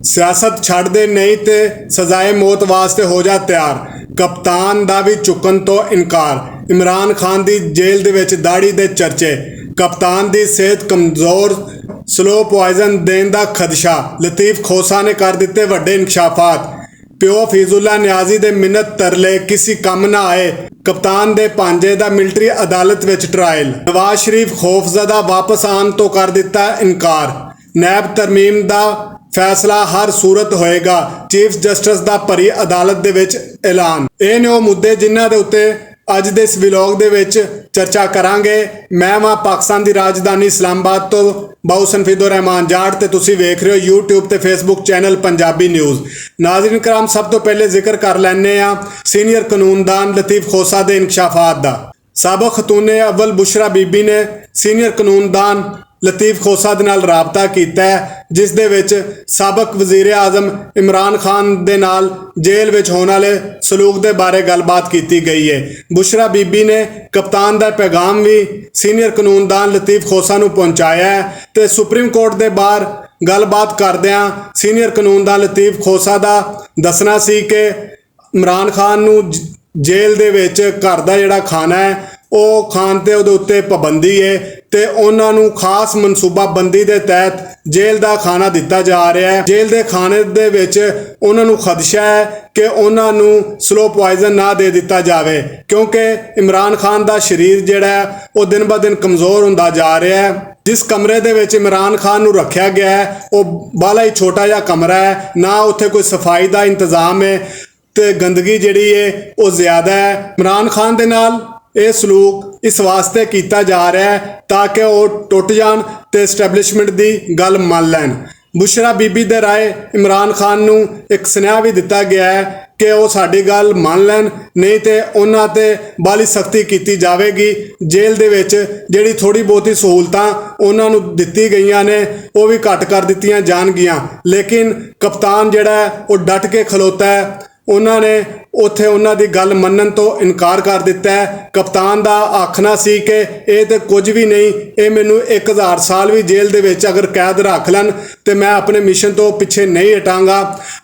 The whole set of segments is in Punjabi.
सियासत छड़ दे नहीं ते सजाए मौत वास्ते हो जा तैयार। कप्तान दा भी चुकन तो इनकार। इमरान खान दी जेल दे विच दाड़ी दे चर्चे। कप्तान दी सेहत कमज़ोर, स्लो पॉइजन देन दा खदशा। लतीफ खोसा ने कर दिते वड्डे इंकशाफात। प्यो फीजुल्ला न्याजी दे मिन्नत तरले किसी कम ना आए। कप्तान दे भांजे दा मिलिटरी अदालत विच ट्रायल। नवाज शरीफ खौफजदा वापस आन तो कर दिता इनकार। नैब तरमीम दा फैसला हर सूरत होएगा। चीफ जस्टिस दा भरी अदालत दे विच ऐलान। ਇਹ ਨੇ ਉਹ ਮੁੱਦੇ ਜਿਨ੍ਹਾਂ ਦੇ ਉੱਤੇ ਅੱਜ ਦੇ ਇਸ ਵਲੌਗ ਦੇ ਵਿੱਚ ਚਰਚਾ ਕਰਾਂਗੇ। ਮੈਂ ਵਾਂ ਪਾਕਿਸਤਾਨ ਦੀ ਰਾਜਧਾਨੀ ਇਸਲਾਮਾਬਾਦ ਤੋਂ ਬਾਊ ਸਨਫੀਦੁਰ ਰਹਿਮਾਨ ਜਾਟ ਤੇ ਤੁਸੀਂ ਵੇਖ ਰਹੇ ਹੋ YouTube ਤੇ Facebook ਚੈਨਲ ਪੰਜਾਬੀ ਨਿਊਜ਼। ਨਾਜ਼ਰੀਨ ਕਰਾਮ, ਸਭ ਤੋਂ ਪਹਿਲੇ ਜ਼ਿਕਰ ਕਰ ਲੈਂਦੇ ਆ ਸੀਨੀਅਰ ਕਾਨੂੰਨਦਾਨ ਲਤੀਫ ਖੋਸਾ ਦੇ ਇਨਕਸ਼ਾਫਾਤ ਦਾ। ਸਾਬਕ ਖਤੂਨੇ ਅਵਲ ਬੁਸ਼ਰਾ ਬੀਬੀ ਨੇ ਸੀਨੀਅਰ ਕਾਨੂੰਨਦਾਨ लतीफ खोसा दे नाल राबता कीता है, जिस दे विच साबक वजीर आजम इमरान खान दे नाल जेल विच होने वाले सलूक दे बारे गलबात कीती गई है। बुशरा बीबी ने कप्तान दा पैगाम भी सीनियर कानूनदान लतीफ खोसा नूं पहुंचाया है ते सुप्रीम कोर्ट दे बाहर गलबात करदिआं सीनियर कानूनदान लतीफ खोसा दा दसना सी कि इमरान खान नूं जेल दे विच घर दा जिहड़ा खाना है ਉਹ ਖਾਣ ਤੇ ਉਹਦੇ ਉੱਤੇ ਪਾਬੰਦੀ ਹੈ ਤੇ ਉਹਨਾਂ ਨੂੰ ਖਾਸ ਮਨਸੂਬਾਬੰਦੀ ਦੇ ਤਹਿਤ ਜੇਲ੍ਹ ਦਾ ਖਾਣਾ ਦਿੱਤਾ ਜਾ ਰਿਹਾ ਹੈ। ਜੇਲ੍ਹ ਦੇ ਖਾਣੇ ਦੇ ਵਿੱਚ ਉਹਨਾਂ ਨੂੰ ਖਦਸ਼ਾ ਹੈ ਕਿ ਉਹਨਾਂ ਨੂੰ ਸਲੋ ਪੋਇਜ਼ਨ ਨਾ ਦੇ ਦਿੱਤਾ ਜਾਵੇ, ਕਿਉਂਕਿ ਇਮਰਾਨ ਖਾਨ ਦਾ ਸਰੀਰ ਜਿਹੜਾ ਉਹ ਦਿਨ ਬ ਦਿਨ ਕਮਜ਼ੋਰ ਹੁੰਦਾ ਜਾ ਰਿਹਾ ਹੈ। जिस कमरे दे विच इमरान खान नूं रखा गया है वो बाला ही छोटा जिहा कमरा है, ना उत्थे कोई सफाई का इंतजाम है ते गंदगी जिहड़ी है वो ज़्यादा है। इमरान खान दे नाल ਇਹ ਸਲੂਕ ਇਸ ਵਾਸਤੇ ਕੀਤਾ ਜਾ ਰਿਹਾ ਹੈ ਤਾਂ ਕਿ ਉਹ ਟੁੱਟ ਜਾਣ ਤੇ ਐਸਟੈਬਲਿਸ਼ਮੈਂਟ ਦੀ ਗੱਲ ਮੰਨ ਲੈਣ। ਬੁਸ਼ਰਾ ਬੀਬੀ ਦੇ ਰਾਏ ਇਮਰਾਨ ਖਾਨ ਨੂੰ ਇੱਕ ਸੁਨੇਹਾ ਵੀ ਦਿੱਤਾ ਗਿਆ ਹੈ ਕਿ ਉਹ ਸਾਡੀ ਗੱਲ ਮੰਨ ਲੈਣ, ਨਹੀਂ ਤੇ ਉਹਨਾਂ ਤੇ ਬਾਲੀ ਸਖਤੀ ਕੀਤੀ ਜਾਵੇਗੀ। ਜੇਲ੍ਹ ਦੇ ਵਿੱਚ ਜਿਹੜੀ ਥੋੜੀ ਬਹੁਤੀ ਸਹੂਲਤਾਂ ਉਹਨਾਂ ਨੂੰ ਦਿੱਤੀ ਗਈਆਂ ਨੇ ਉਹ ਵੀ ਘੱਟ ਕਰ ਦਿੱਤੀਆਂ ਜਾਣਗੀਆਂ, ਲੇਕਿਨ ਕਪਤਾਨ ਜਿਹੜਾ ਉਹ ਡਟ ਕੇ ਖਲੋਤਾ ਹੈ। ਉਹਨਾਂ ਨੇ ਉੱਥੇ ਉਹਨਾਂ ਦੀ ਗੱਲ ਮੰਨਣ ਤੋਂ ਇਨਕਾਰ ਕਰ ਦਿੱਤਾ ਹੈ। ਕਪਤਾਨ ਦਾ ਆਖਣਾ ਸੀ ਕਿ ਇਹ ਤੇ ਕੁਝ ਵੀ ਨਹੀਂ, ਇਹ ਮੈਨੂੰ 1000 ਸਾਲ ਵੀ ਜੇਲ੍ਹ ਦੇ ਵਿੱਚ ਅਗਰ ਕੈਦ ਰੱਖ ਲੈਣ ਤੇ ਮੈਂ ਆਪਣੇ ਮਿਸ਼ਨ ਤੋਂ ਪਿੱਛੇ ਨਹੀਂ ਹਟਾਂਗਾ।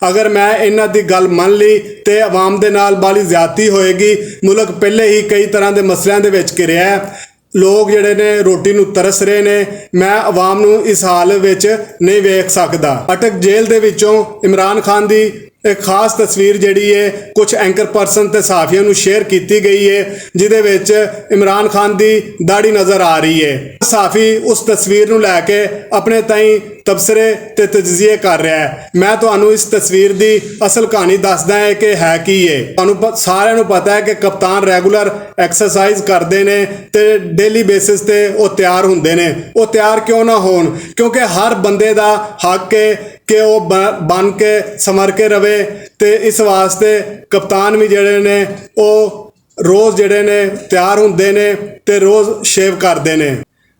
ਅਗਰ ਮੈਂ ਇਹਨਾਂ ਦੀ ਗੱਲ ਮੰਨ ਲਈ ਤੇ ਆਵਾਮ ਦੇ ਨਾਲ ਬਾਲੀ ਜ਼ਿਆਦਤੀ ਹੋਏਗੀ। ਮੁਲਕ ਪਹਿਲੇ ਹੀ ਕਈ ਤਰ੍ਹਾਂ ਦੇ ਮਸਲਿਆਂ ਦੇ ਵਿੱਚ ਘਿਰਿਆ ਹੈ। ਲੋਕ ਜਿਹੜੇ ਨੇ ਰੋਟੀ ਨੂੰ ਤਰਸ ਰਹੇ ਨੇ। ਮੈਂ ਆਵਾਮ ਨੂੰ ਇਸ ਹਾਲ ਵਿੱਚ ਨਹੀਂ ਵੇਖ ਸਕਦਾ। ਅਟਕ ਜੇਲ੍ਹ ਦੇ ਵਿੱਚੋਂ ਇਮਰਾਨ ਖਾਨ ਦੀ एक खास तस्वीर जिहड़ी है कुछ एंकर परसन ते सहाफियों नूं शेयर की गई है, जिहदे विच इमरान खान दी दाढ़ी नज़र आ रही है। सहाफी उस तस्वीर नूं लैके अपने ताईं तबसरे ते तजज़िए कर रहा है। मैं तुहानूं इस तस्वीर दी असल कहानी दसदा है कि है की है। तुहानूं सारिआं नूं पता है कि कप्तान रैगूलर एक्सरसाइज करते हैं ते डेली बेसिस ते वो तैयार हुंदे ने। वो तैयार क्यों ना होण, क्योंकि हर बंदे दा हक है कि वो बन के समर के रवे ते इस वास्ते कप्तान भी जिहड़े ने वो रोज़ जिहड़े ने तैयार हुंदे ने ते रोज़ शेव करते हैं।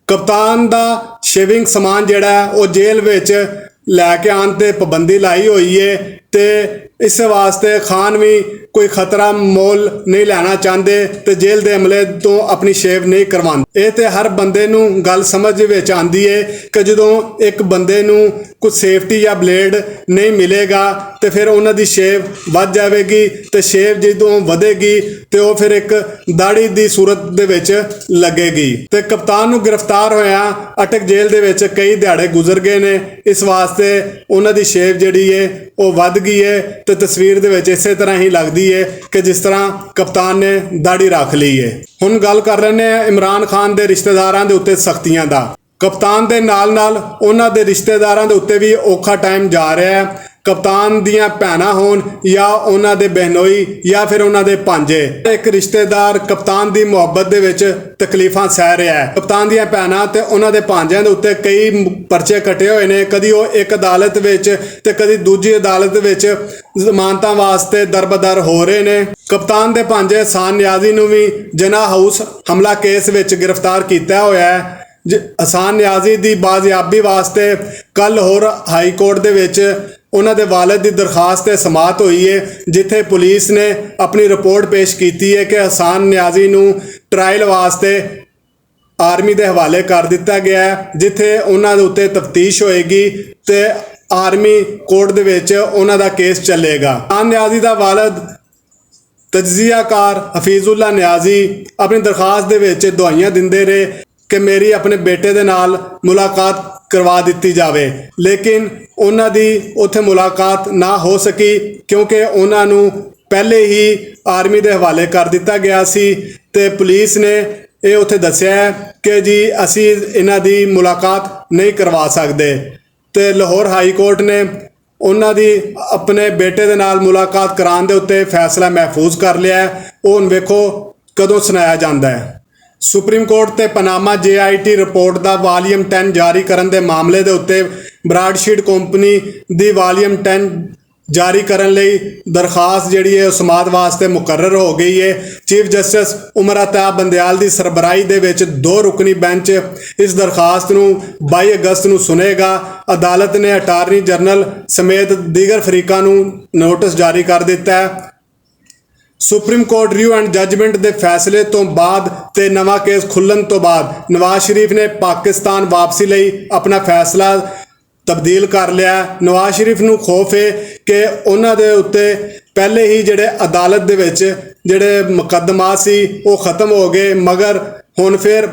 कप्तान दा शेविंग समान जिहड़ा वो जेल विच लैके आन ते पाबंदी लाई हुई है ते इस वास्ते खान भी कोई खतरा मोल नहीं लेना चाहते ते जेल के अमले तो अपनी शेव नहीं करवाते। ये तो हर बंदे नूं गल समझ विच आंदी है कि जदों एक बंदे नूं कुछ सेफ्टी या ब्लेड नहीं मिलेगा तो फिर उन्हां दी शेव वध जाएगी ते शेव जदों वधेगी तो वो फिर एक दाड़ी दी सूरत दे विच लगेगी। ते कप्तान नूं गिरफ्तार होया अटक जेल दे विच कई दिहाड़े गुजर गए ने, इस वास्ते उन्हां दी शेव जिहड़ी है वो वध गई है ते तस्वीर दे विच इसे तरह ही लगदी है कि जिस तरह कप्तान ने दाढ़ी रख ली है। हुण गल कर रहे हैं इमरान खान दे रिश्तेदारां दे उत्ते सख्तियां दा। कप्तान दे नाल नाल उन्हां दे रिश्तेदारां दे उत्ते भी औखा टाइम जा रहा है। कप्तान दियां भैणां होण या उन्हां दे बहनोई या फिर उन्हां दे भांजे, एक रिश्तेदार कप्तान दी मुहब्बत दे विच तकलीफां सह रहा है। कप्तान दियां भैणां ते उन्हां दे भांजिਆਂ दे उत्ते कई परचे कटे हुए ने। कदी वो एक अदालत विच ते कदी दूजी अदालत विच जमानतां वास्ते दरबदर हो रहे ने। कप्तान दे भांजे हसान नियाजी नूं भी जिन्ना हाउस हमला केस विच गिरफ्तार किया होया है। हसान नियाजी दी बाजियाबी वास्ते कल होर हाई कोर्ट दे विच उन्हां दे वालिद दी दरखास्त ते समात हुई है, जिथे पुलिस ने अपनी रिपोर्ट पेश की है कि हसान नियाजी नूं ट्रायल वास्ते आर्मी के हवाले कर दिता गया है, जिथे उन्हां दे उत्ते तफ्तीश होएगी ते ਆਰਮੀ ਕੋਰਟ ਦੇ ਵਿੱਚ ਉਹਨਾਂ ਦਾ ਕੇਸ ਚੱਲੇਗਾ। ਨਿਆਜ਼ੀ ਦਾ ਵਾਲਦ ਤਜਜ਼ੀਆਕਾਰ ਹਫੀਜ਼ੁੱਲਾ ਨਿਆਜ਼ੀ ਆਪਣੀ ਦਰਖਾਸਤ ਦੇ ਵਿੱਚ ਦੁਆਈਆਂ ਦਿੰਦੇ ਰਹੇ ਕਿ ਮੇਰੀ ਆਪਣੇ ਬੇਟੇ ਦੇ ਨਾਲ ਮੁਲਾਕਾਤ ਕਰਵਾ ਦਿੱਤੀ ਜਾਵੇ, ਲੇਕਿਨ ਉਹਨਾਂ ਦੀ ਉੱਥੇ ਮੁਲਾਕਾਤ ਨਾ ਹੋ ਸਕੀ ਕਿਉਂਕਿ ਉਹਨਾਂ ਨੂੰ ਪਹਿਲੇ ਹੀ ਆਰਮੀ ਦੇ ਹਵਾਲੇ ਕਰ ਦਿੱਤਾ ਗਿਆ ਸੀ ਤੇ ਪੁਲਿਸ ਨੇ ਇਹ ਉੱਥੇ ਦੱਸਿਆ ਕਿ ਜੀ ਅਸੀਂ ਇਹਨਾਂ ਦੀ ਮੁਲਾਕਾਤ ਨਹੀਂ ਕਰਵਾ ਸਕਦੇ ਤੇ ਲਾਹੌਰ ਹਾਈ ਕੋਰਟ ਨੇ ਉਹਨਾਂ ਦੀ ਆਪਣੇ ਬੇਟੇ ਦੇ ਨਾਲ ਮੁਲਾਕਾਤ ਕਰਾਉਣ ਦੇ ਉੱਤੇ ਫੈਸਲਾ ਮਹਿਫੂਜ਼ ਕਰ ਲਿਆ। ਉਹ ਹੁਣ ਵੇਖੋ ਕਦੋਂ ਸੁਣਾਇਆ ਜਾਂਦਾ ਹੈ। ਸੁਪਰੀਮ ਕੋਰਟ ਤੇ ਪਨਾਮਾ JIT ਰਿਪੋਰਟ ਦਾ ਵਾਲੀਅਮ 10 ਜਾਰੀ ਕਰਨ ਦੇ ਮਾਮਲੇ ਦੇ ਉੱਤੇ ਬਰਾਡਸ਼ੀਟ ਕੰਪਨੀ ਦੀ ਵਾਲੀਅਮ 10 ਜਾਰੀ ਕਰਨ ਲਈ ਦਰਖਾਸਤ ਜਿਹੜੀ ਹੈ ਉਹ ਸਮਾਅਤ ਵਾਸਤੇ ਮੁਕਰਰ ਹੋ ਗਈ ਹੈ। ਚੀਫ ਜਸਟਿਸ ਉਮਰ ਅਤਾ ਬੰਦਿਆਲ ਦੀ ਸਰਬਰਾਹੀ ਦੇ ਵਿੱਚ 2 ਰੁਕਨੀ ਬੈਂਚ ਇਸ ਦਰਖਾਸਤ ਨੂੰ 22 ਅਗਸਤ ਨੂੰ ਸੁਣੇਗਾ। ਅਦਾਲਤ ਨੇ ਅਟਾਰਨੀ ਜਨਰਲ ਸਮੇਤ ਦੀਗਰ ਫਰੀਕਾਂ ਨੂੰ ਨੋਟਿਸ ਜਾਰੀ ਕਰ ਦਿੱਤਾ ਹੈ। Supreme court review and judgement ਦੇ ਫੈਸਲੇ ਤੋਂ ਬਾਅਦ ਤੇ ਨਵਾਂ ਕੇਸ ਖੁੱਲ੍ਹਣ ਤੋਂ ਬਾਅਦ ਨਵਾਜ਼ ਸ਼ਰੀਫ ਨੇ ਪਾਕਿਸਤਾਨ ਵਾਪਸੀ ਲਈ ਆਪਣਾ ਫੈਸਲਾ ਤਬਦੀਲ ਕਰ ਲਿਆ। ਨਵਾਜ਼ ਸ਼ਰੀਫ ਨੂੰ ਖੌਫ ਹੈ ਕਿ ਉਹਨਾਂ ਦੇ ਉੱਤੇ ਪਹਿਲੇ ਹੀ ਜਿਹੜੇ ਅਦਾਲਤ ਦੇ ਵਿੱਚ ਜਿਹੜੇ ਮੁਕੱਦਮਾ ਸੀ ਉਹ ਖਤਮ ਹੋ ਗਏ, ਮਗਰ ਹੁਣ ਫਿਰ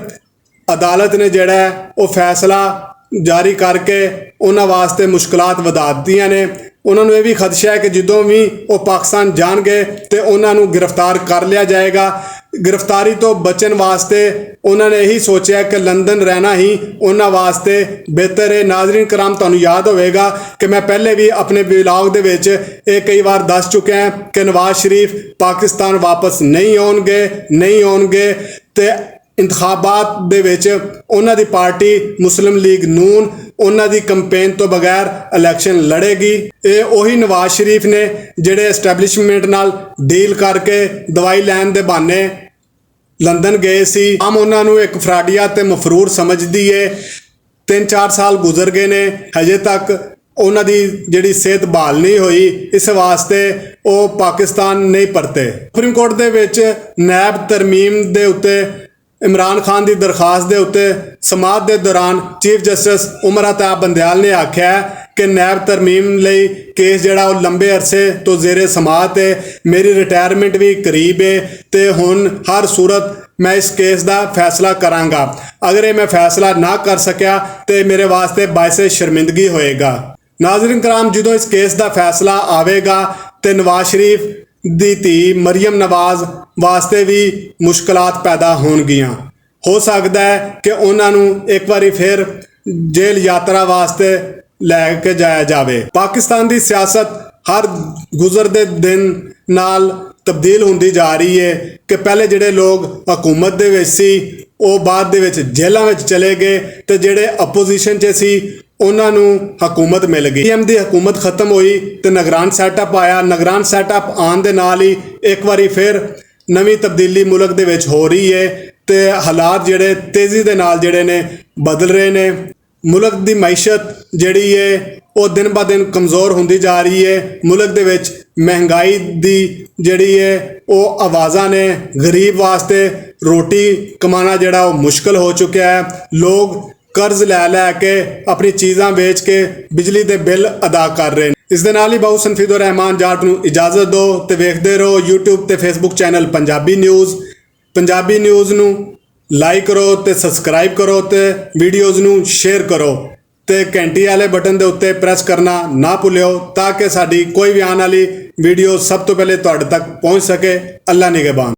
ਅਦਾਲਤ ਨੇ ਜਿਹੜਾ ਉਹ ਫੈਸਲਾ ਜਾਰੀ ਕਰਕੇ ਉਹਨਾਂ ਵਾਸਤੇ ਮੁਸ਼ਕਲਾਤ ਵਧਾ ਦਿੱਤੀਆਂ ਨੇ। ਉਹਨਾਂ ਨੂੰ ਇਹ ਵੀ ਖਦਸ਼ਾ ਹੈ ਕਿ ਜਦੋਂ ਵੀ ਉਹ ਪਾਕਿਸਤਾਨ ਜਾਣਗੇ ਤੇ ਉਹਨਾਂ ਨੂੰ ਗ੍ਰਿਫਤਾਰ ਕਰ ਲਿਆ ਜਾਏਗਾ। ਗ੍ਰਿਫਤਾਰੀ ਤੋਂ ਬਚਣ ਵਾਸਤੇ ਉਹਨਾਂ ਨੇ ਇਹੀ ਸੋਚਿਆ ਕਿ ਲੰਦਨ ਰਹਿਣਾ ਹੀ ਉਹਨਾਂ ਵਾਸਤੇ ਬਿਹਤਰ ਹੈ। ਨਾਜ਼ਰੀਨ ਕਰਾਮ, ਤੁਹਾਨੂੰ ਯਾਦ ਹੋਵੇਗਾ ਕਿ ਮੈਂ ਪਹਿਲੇ ਵੀ ਆਪਣੇ ਵਲੌਗ ਦੇ ਵਿੱਚ ਇਹ ਕਈ ਵਾਰ ਦੱਸ ਚੁੱਕਿਆ ਕਿ ਨਵਾਜ਼ ਸ਼ਰੀਫ ਪਾਕਿਸਤਾਨ ਵਾਪਸ ਨਹੀਂ ਆਉਣਗੇ ਤੇ ਇੰਤਖਾਬਾਤ ਦੇ ਵਿੱਚ ਉਹਨਾਂ ਦੀ ਪਾਰਟੀ ਮੁਸਲਿਮ ਲੀਗ ਨੂਨ ਉਹਨਾਂ ਦੀ ਕੰਪੇਨ ਤੋਂ ਬਗੈਰ ਇਲੈਕਸ਼ਨ ਲੜੇਗੀ। ਇਹ ਉਹੀ ਨਵਾਜ਼ ਸ਼ਰੀਫ ਨੇ ਜਿਹੜੇ ਐਸਟੈਬਲਿਸ਼ਮੈਂਟ ਨਾਲ ਡੀਲ ਕਰਕੇ ਦਵਾਈ ਲੈਣ ਦੇ ਬਹਾਨੇ ਲੰਦਨ ਗਏ ਸੀ। ਆਮ ਉਹਨਾਂ ਨੂੰ ਇੱਕ ਫਰਾਡੀਆ ਤੇ ਮਫਰੂਰ ਸਮਝਦੀ ਏ। 3-4 ਸਾਲ ਗੁਜ਼ਰ ਗਏ ਨੇ, ਹਜੇ ਤੱਕ ਉਹਨਾਂ ਦੀ ਜਿਹੜੀ ਸਿਹਤ ਬਹਾਲ ਨਹੀਂ ਹੋਈ, ਇਸ ਵਾਸਤੇ ਉਹ ਪਾਕਿਸਤਾਨ ਨਹੀਂ ਪਰਤੇ। ਸੁਪਰੀਮ ਕੋਰਟ ਦੇ ਵਿੱਚ ਨੈਬ ਤਰਮੀਮ ਦੇ ਉੱਤੇ ਇਮਰਾਨ ਖਾਨ ਦੀ ਦਰਖਾਸਤ ਦੇ ਉੱਤੇ ਸਮਾਅਤ ਦੇ ਦੌਰਾਨ ਚੀਫ ਜਸਟਿਸ ਉਮਰ ਅਤਾ ਬੰਦਿਆਲ ਨੇ ਆਖਿਆ ਕਿ ਨੈਬ ਤਰਮੀਮ ਲਈ ਕੇਸ ਜਿਹੜਾ ਉਹ ਲੰਬੇ ਅਰਸੇ ਤੋਂ ਜ਼ੇਰੇ ਸਮਾਅਤ ਹੈ। ਮੇਰੀ ਰਿਟਾਇਰਮੈਂਟ ਵੀ ਕਰੀਬ ਹੈ ਤੇ ਹੁਣ ਹਰ ਸੂਰਤ ਮੈਂ ਇਸ ਕੇਸ ਦਾ ਫੈਸਲਾ ਕਰਾਂਗਾ। ਅਗਰ ਇਹ ਮੈਂ ਫੈਸਲਾ ਨਾ ਕਰ ਸਕਿਆ ਤੇ ਮੇਰੇ ਵਾਸਤੇ ਬਾਇਸੇ ਸ਼ਰਮਿੰਦਗੀ ਹੋਏਗਾ। ਨਾਜ਼ਰੀਨ ਕਰਾਮ, ਜਦੋਂ ਇਸ ਕੇਸ ਦਾ ਫੈਸਲਾ ਆਵੇਗਾ ਤੇ ਨਵਾਜ਼ ਸ਼ਰੀਫ ਦੀ ਧੀ ਮਰੀਮ ਨਵਾਜ਼ ਵਾਸਤੇ ਵੀ ਮੁਸ਼ਕਲਾਤ ਪੈਦਾ ਹੋਣਗੀਆਂ। ਹੋ ਸਕਦਾ ਹੈ ਕਿ ਉਹਨਾਂ ਨੂੰ ਇੱਕ ਵਾਰੀ ਫਿਰ ਜੇਲ੍ਹ ਯਾਤਰਾ ਵਾਸਤੇ ਲੈ ਕੇ ਜਾਇਆ ਜਾਵੇ। ਪਾਕਿਸਤਾਨ ਦੀ ਸਿਆਸਤ ਹਰ ਗੁਜ਼ਰਦੇ ਦਿਨ ਨਾਲ ਤਬਦੀਲ ਹੁੰਦੀ ਜਾ ਰਹੀ ਹੈ ਕਿ ਪਹਿਲੇ ਜਿਹੜੇ ਲੋਕ ਹਕੂਮਤ ਦੇ ਵਿੱਚ ਸੀ ਉਹ ਬਾਅਦ ਦੇ ਵਿੱਚ ਜੇਲ੍ਹਾਂ ਵਿੱਚ ਚਲੇ ਗਏ ਤੇ ਜਿਹੜੇ ਆਪੋਜੀਸ਼ਨ 'ਚ ਸੀ ਉਹਨਾਂ ਨੂੰ ਹਕੂਮਤ ਮਿਲ ਗਈ। PM ਦੀ ਹਕੂਮਤ ਖਤਮ ਹੋਈ ਤੇ ਨਿਗਰਾਨ ਸੈਟਅਪ ਆਇਆ। ਨਿਗਰਾਨ ਸੈਟਅਪ ਆਉਣ ਦੇ ਨਾਲ ਹੀ ਇੱਕ ਵਾਰੀ ਫਿਰ ਨਵੀਂ ਤਬਦੀਲੀ ਮੁਲਕ ਦੇ ਵਿੱਚ ਹੋ ਰਹੀ ਹੈ ਤੇ ਹਾਲਾਤ ਜਿਹੜੇ ਤੇਜ਼ੀ ਦੇ ਨਾਲ ਜਿਹੜੇ ਨੇ ਬਦਲ ਰਹੇ ਨੇ। ਮੁਲਕ ਦੀ ਮਈਸ਼ਤ ਜਿਹੜੀ ਹੈ ਉਹ ਦਿਨ ਬ ਦਿਨ ਕਮਜ਼ੋਰ ਹੁੰਦੀ ਜਾ ਰਹੀ ਹੈ। ਮੁਲਕ ਦੇ ਵਿੱਚ ਮਹਿੰਗਾਈ ਦੀ ਜਿਹੜੀ ਹੈ ਉਹ ਆਵਾਜ਼ਾਂ ਨੇ। ਗਰੀਬ ਵਾਸਤੇ ਰੋਟੀ ਕਮਾਉਣਾ ਜਿਹੜਾ ਉਹ ਮੁਸ਼ਕਲ ਹੋ ਚੁੱਕਿਆ ਹੈ। ਲੋਕ ਕਰਜ਼ ਲੈ ਕੇ ਆਪਣੀ ਚੀਜ਼ਾਂ ਵੇਚ ਕੇ ਬਿਜਲੀ ਦੇ ਬਿੱਲ ਅਦਾ ਕਰ ਰਹੇ ਨੇ। ਇਸ ਦੇ ਨਾਲ ਹੀ ਬਾਊ ਸੰਫੀਦੁਰ ਰਹਿਮਾਨ ਜਾਟ ਨੂੰ ਇਜਾਜ਼ਤ ਦਿਓ ਤੇ ਵੇਖਦੇ ਰਹੋ YouTube ਤੇ Facebook ਚੈਨਲ ਪੰਜਾਬੀ ਨਿਊਜ਼ ਨੂੰ ਲਾਈਕ ਕਰੋ ਤੇ ਸਬਸਕ੍ਰਾਈਬ ਕਰੋ ਤੇ ਵੀਡੀਓਜ਼ ਨੂੰ ਸ਼ੇਅਰ ਕਰੋ ਤੇ ਘੰਟੀ ਵਾਲੇ ਬਟਨ ਦੇ ਉੱਤੇ ਪ੍ਰੈਸ ਕਰਨਾ ਨਾ ਭੁੱਲਿਓ ਤਾਂ ਕਿ ਸਾਡੀ ਕੋਈ ਵੀ ਆਉਣ ਵਾਲੀ ਵੀਡੀਓ ਸਭ ਤੋਂ ਪਹਿਲੇ ਤੁਹਾਡੇ ਤੱਕ ਪਹੁੰਚ ਸਕੇ। ਅੱਲਾ ਨਿਗਹਿਬਾਨ।